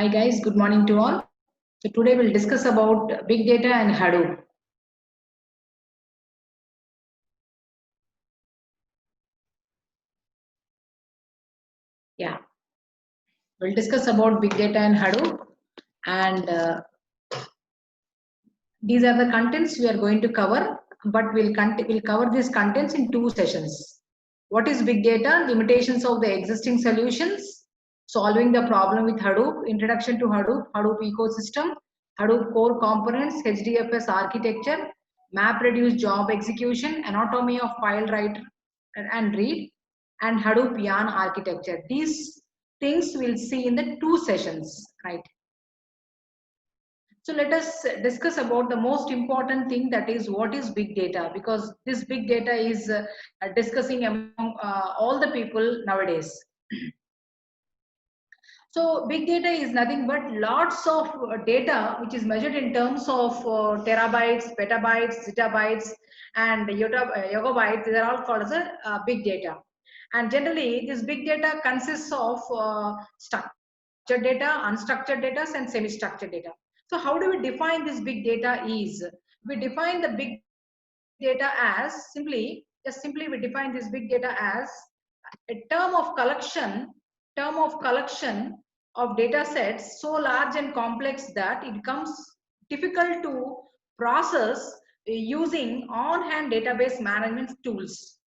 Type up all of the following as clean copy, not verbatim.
Hi guys, good morning to all. So today we'll discuss about big data and Hadoop. Yeah, we'll discuss about big data and Hadoop, and these are the contents we are going to cover. But we'll cover these contents in two sessions. What is big data? Limitations of the existing solutions, solving the problem with Hadoop, introduction to Hadoop, Hadoop ecosystem, Hadoop core components, HDFS architecture, MapReduce job execution, anatomy of file write and read, and Hadoop Yarn architecture. These things we'll see in the two sessions, right? So let us discuss about the most important thing, that is what is big data, because this big data is discussing among all the people nowadays. So big data is nothing but lots of data which is measured in terms of terabytes, petabytes, zettabytes, and yogabytes. They are all called as big data. And generally, this big data consists of structured data, unstructured data, and semi-structured data. So how do we define this big data is? We define the big data as simply we define this big data as a term of collection of data sets so large and complex that it becomes difficult to process using on-hand database management tools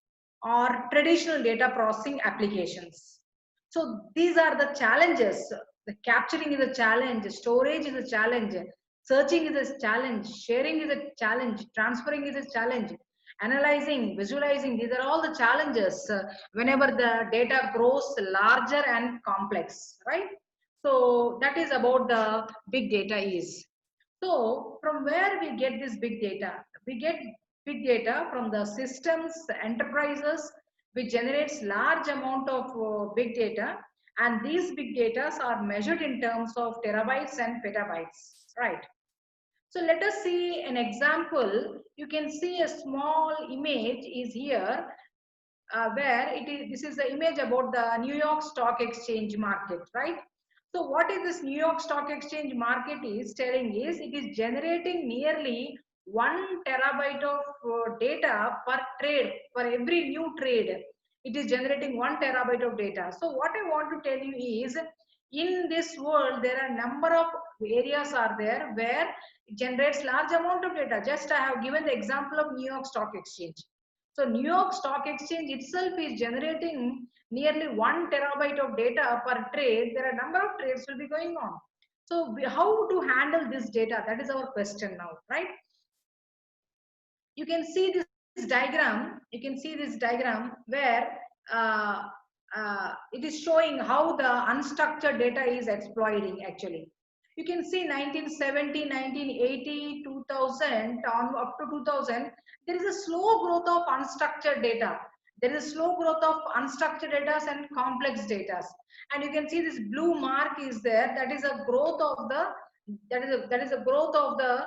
or traditional data processing applications. So these are the challenges. The capturing is a challenge, storage is a challenge, searching is a challenge, sharing is a challenge, transferring is a challenge, analyzing, visualizing, these are all the challenges whenever the data grows larger and complex, right? So that is about the big data is. So from where we get this big data? We get big data from the systems, the enterprises, which generates large amount of big data, and these big data are measured in terms of terabytes and petabytes, right? So let us see an example. You can see a small image is here where it is. This is the image about the New York Stock Exchange market, right? So what is this New York Stock Exchange market is telling is it is generating nearly 1 terabyte of data per trade. For every new trade, it is generating 1 terabyte of data. So what I want to tell you is, in this world there are number of areas are there where it generates large amount of data. Just I have given the example of New York Stock Exchange. So New York Stock Exchange itself is generating nearly 1 terabyte of data per trade. There are a number of trades will be going on. So how to handle this data? That is our question now, right? You can see this diagram. You can see this diagram where uh, it is showing how the unstructured data is exploiting actually. You can see 1970, 1980, 2000, on up to 2000, there is a slow growth of unstructured data. There is a slow growth of unstructured data and complex data. And you can see this blue mark is there. That is a growth of the that is a growth of the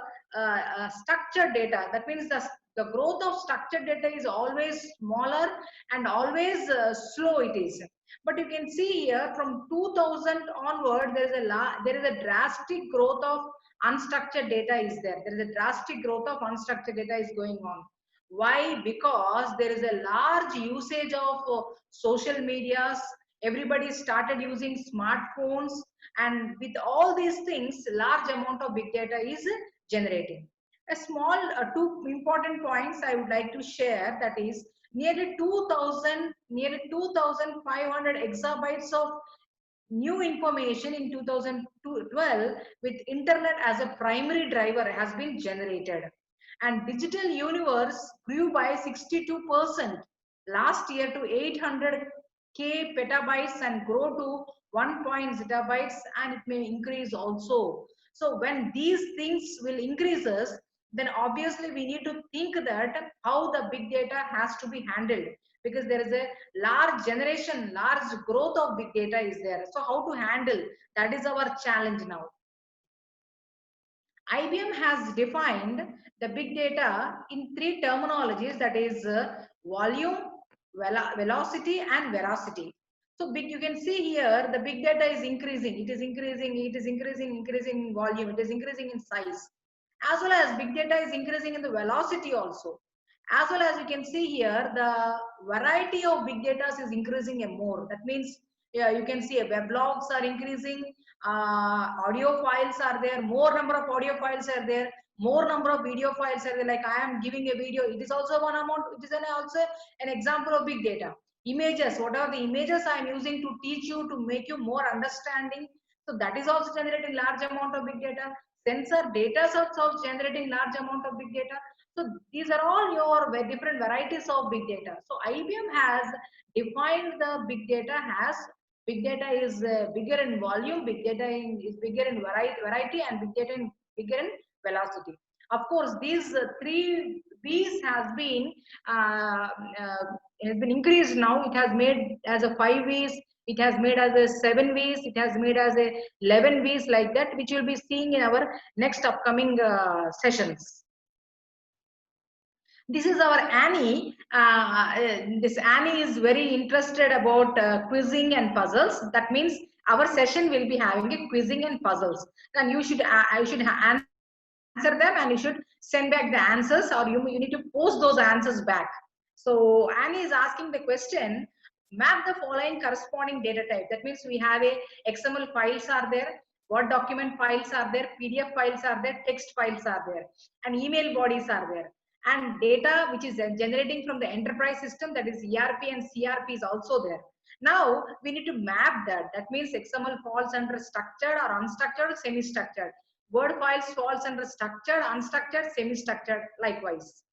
structured data. That means the growth of structured data is always smaller and always slow it is. But you can see here from 2000 onward, there is a drastic growth of unstructured data is there. There is a drastic growth of unstructured data is going on. Why? Because there is a large usage of social medias. Everybody started using smartphones, and with all these things, large amount of big data is generating. A small two important points I would like to share, that is nearly 2500 exabytes of new information in 2012 with internet as a primary driver has been generated, and digital universe grew by 62% last year to 800k petabytes and grow to 1 zettabytes, and it may increase also. So when these things will increases, then obviously we need to think that how the big data has to be handled, because there is a large generation, large growth of big data is there. So how to handle, that is our challenge now. IBM has defined the big data in three terminologies, that is volume, velocity, and veracity. So big, you can see here the big data is increasing. It is increasing. It is increasing in volume. It is increasing in size. As well as big data is increasing in the velocity also. As well as you can see here, the variety of big data is increasing more. That means, yeah, you can see web logs are increasing, audio files are there, more number of audio files are there, more number of video files are there. Like I am giving a video, it is also one amount, it is also an example of big data. Images, what are the images I am using to teach you, to make you more understanding, so that is also generating large amount of big data. Sensor data is also generating large amount of big data. So these are all your different varieties of big data. So IBM has defined the big data as big data is bigger in volume, big data is bigger in variety, and big data in bigger in velocity. Of course, these three B's uh, has been increased now. It has made as a 5 V's, it has made as a 7 V's, it has made as a 11 V's, like that, which you'll be seeing in our next upcoming sessions. This is our Annie. This Annie is very interested about quizzing and puzzles. That means our session will be having a quizzing and puzzles. And you should, I should answer them, and you should send back the answers, or you need to post those answers back. So Annie is asking the question, map the following corresponding data type. That means we have a XML files are there, Word document files are there, PDF files are there, text files are there, and email bodies are there. And data which is generating from the enterprise system, that is ERP and CRP, is also there. Now we need to map that. That means XML falls under structured or unstructured, semi-structured. Word files falls under structured, unstructured, semi-structured likewise.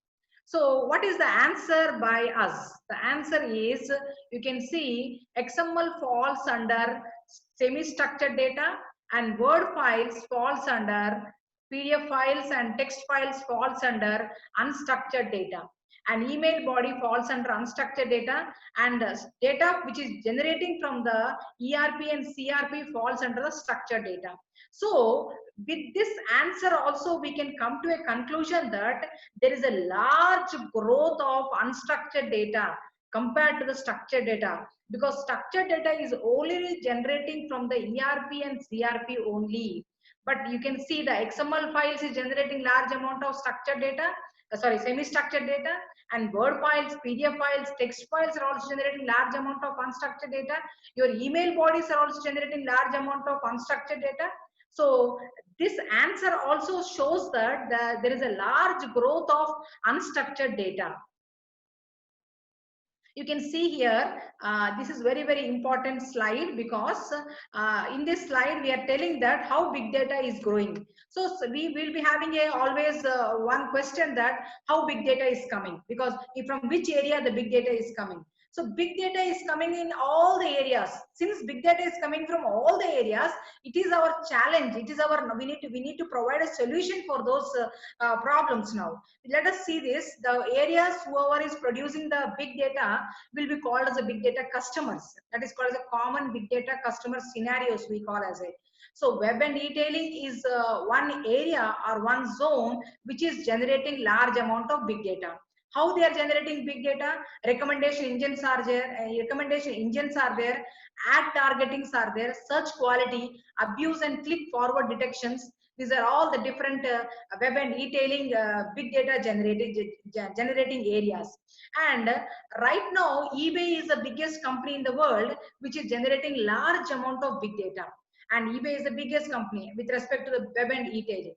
So what is the answer by us? The answer is, you can see XML falls under semi-structured data, and Word files falls under, PDF files and text files falls under unstructured data, and email body falls under unstructured data, and data which is generating from the ERP and CRP falls under the structured data. So with this answer also we can come to a conclusion that there is a large growth of unstructured data compared to the structured data, because structured data is only generating from the ERP and CRP only. But you can see the XML files is generating large amount of structured data, semi-structured data, and Word files, PDF files, text files are also generating large amount of unstructured data. Your email bodies are also generating large amount of unstructured data. So this answer also shows that there is a large growth of unstructured data. You can see here, this is very important slide, because in this slide we are telling that how big data is growing. So we will be having always one question, that how big data is coming, because from which area the big data is coming. So big data is coming in all the areas. Since big data is coming from all the areas, it is our challenge. It is our, we need to provide a solution for those problems now. Let us see this. The areas whoever is producing the big data will be called as a big data customers. That is called as a common big data customer scenarios, we call as it. So web and detailing is one area or one zone which is generating large amount of big data. How they are generating big data? Recommendation engines are there, ad targetings are there, search quality, abuse and click forward detections. These are all the different web and detailing big data generating areas. And right now, eBay is the biggest company in the world which is generating large amount of big data. And eBay is the biggest company with respect to the web and e-tailing.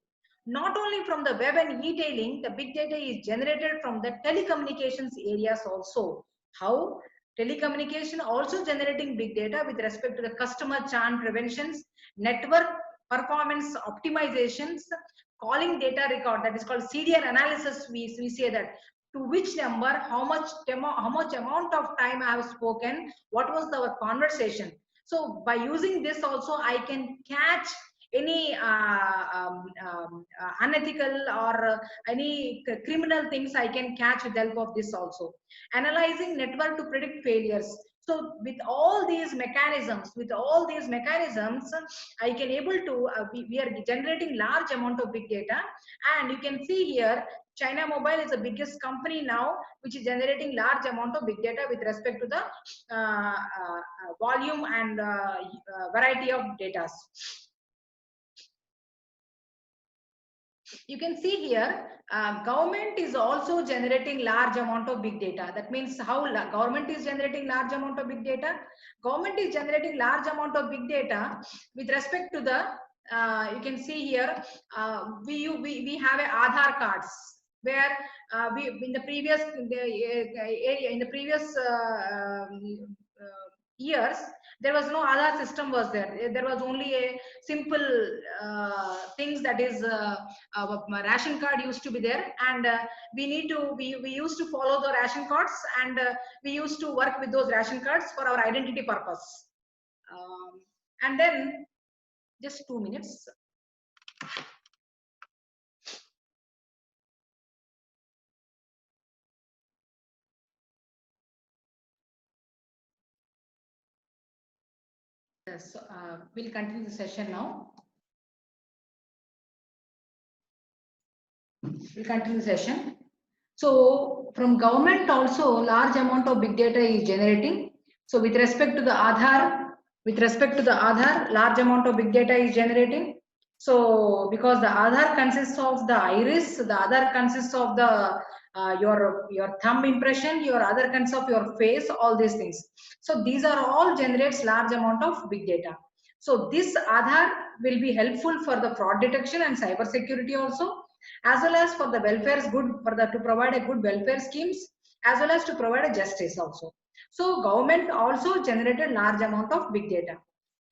Not only from the web and e-tailing, the big data is generated from the telecommunications areas also. How? Telecommunication also generating big data with respect to the customer churn preventions, network performance optimizations, calling data record, that is called CDR analysis. We say that to which number, how much amount of time I have spoken, what was the conversation. So by using this also I can catch any unethical or any criminal things I can catch with the help of this also. Analyzing network to predict failures. So with all these mechanisms, I can able to, we are generating large amount of big data. And you can see here, China Mobile is the biggest company now, which is generating large amount of big data with respect to the volume and variety of data. You can see here, government is also generating large amount of big data. That means how government is generating large amount of big data. Government is generating large amount of big data with respect to the, you can see here, we have a Aadhaar cards, where we in the previous area, in the previous years, there was no Aadhaar system was there. There was only a simple things, that is ration card used to be there, and we used to follow the ration cards, and we used to work with those ration cards for our identity purpose. And then just 2 minutes. Yes, we'll continue the session now. We'll continue the session. So from government also, large amount of big data is generating. So with respect to the Aadhaar, large amount of big data is generating. So because the Aadhaar consists of the iris, the other consists of the your thumb impression, your other consists of your face, all these things. So these are all generates large amount of big data. So this Aadhaar will be helpful for the fraud detection and cyber security also, as well as for the welfare's good, for the to provide a good welfare schemes, as well as to provide a justice also. So government also generated large amount of big data.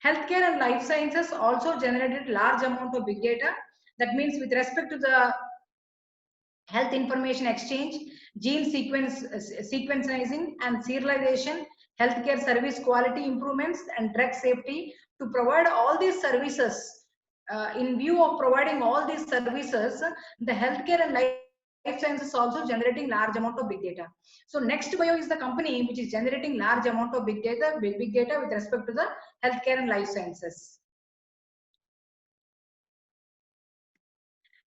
Healthcare and life sciences also generated large amount of big data. That means with respect to the health information exchange, gene sequencing and serialization, healthcare service quality improvements, and drug safety. To provide all these services, in view of providing all these services, the healthcare and life sciences also generating large amount of big data. So Next Bio is the company which is generating large amount of big data with respect to the healthcare and life sciences.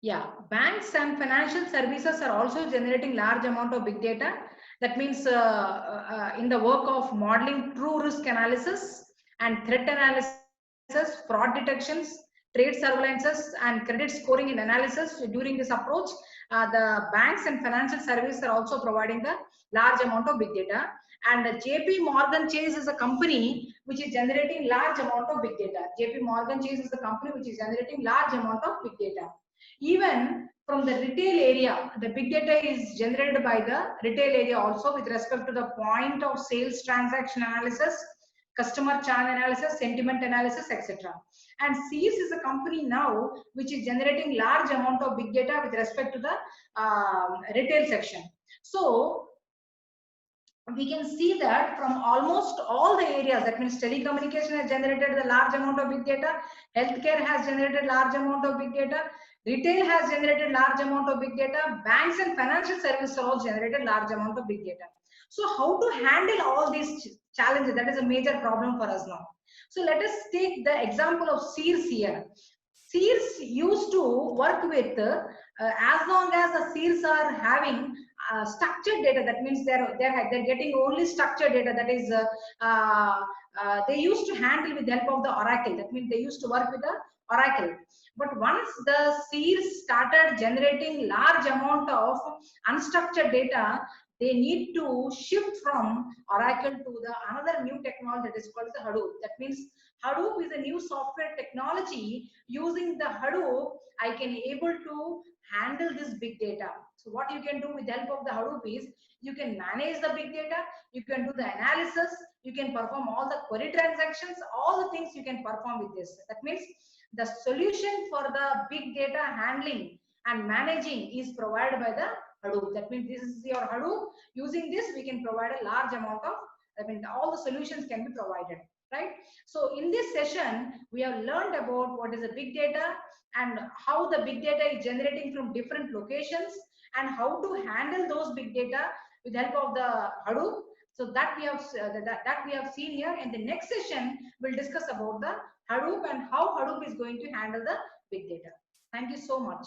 Yeah, banks and financial services are also generating large amount of big data. That means in the work of modeling true risk analysis and threat analysis, fraud detections, trade surveillances, and credit scoring and analysis. During this approach, the banks and financial services are also providing the large amount of big data. And JP Morgan Chase is a company which is generating large amount of big data. JP Morgan Chase is the company which is generating large amount of big data. Even from the retail area, the big data is generated by the retail area also with respect to the point of sales transaction analysis, customer churn analysis, sentiment analysis, etc. And Sears is a company now which is generating large amount of big data with respect to the retail section. So we can see that from almost all the areas, that means telecommunication has generated the large amount of big data, healthcare has generated large amount of big data, retail has generated large amount of big data, banks and financial services all generated large amount of big data. So how to handle all these challenges? That is a major problem for us now. So let us take the example of Sears here. Sears used to work with, as long as the Sears are having structured data, that means they're getting only structured data, that is they used to handle with the help of the Oracle. That means they used to work with the Oracle. But once the Sears started generating large amount of unstructured data, they need to shift from Oracle to the another new technology that is called the Hadoop. That means Hadoop is a new software technology. Using the Hadoop, I can able to handle this big data. So what you can do with the help of the Hadoop is, you can manage the big data, you can do the analysis, you can perform all the query transactions, all the things you can perform with this. That means the solution for the big data handling and managing is provided by the Hadoop. That means this is your Hadoop. Using this, we can provide a large amount of, I mean, all the solutions can be provided, right? So in this session, we have learned about what is a big data and how the big data is generating from different locations and how to handle those big data with the help of the Hadoop. So that we have that we have seen here. In the next session, we'll discuss about the Hadoop and how Hadoop is going to handle the big data. Thank you so much.